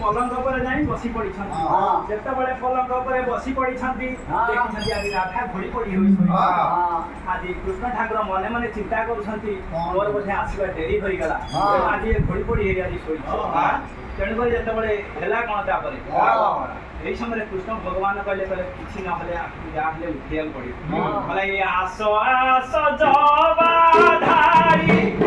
पलंग पर जाई बसी पड़ी छथि जेतबेले पलंग पर बसी पड़ी छथि देखि आदि राधा घोड़ी पड़ी होई आदि कृष्ण ठाकुर मने मने चिंता करू छथि मोर बोधे आसीबा डेरी होई गला आदि घोड़ी पड़ी हेरि आदि सोई तेणु कर जेतबेले हेला कोन ता परे एई समय कृष्ण भगवान कहले कहले किछि न हले आखि जाहले उठियल पड़ी भला ये आसो आसो जबा धारी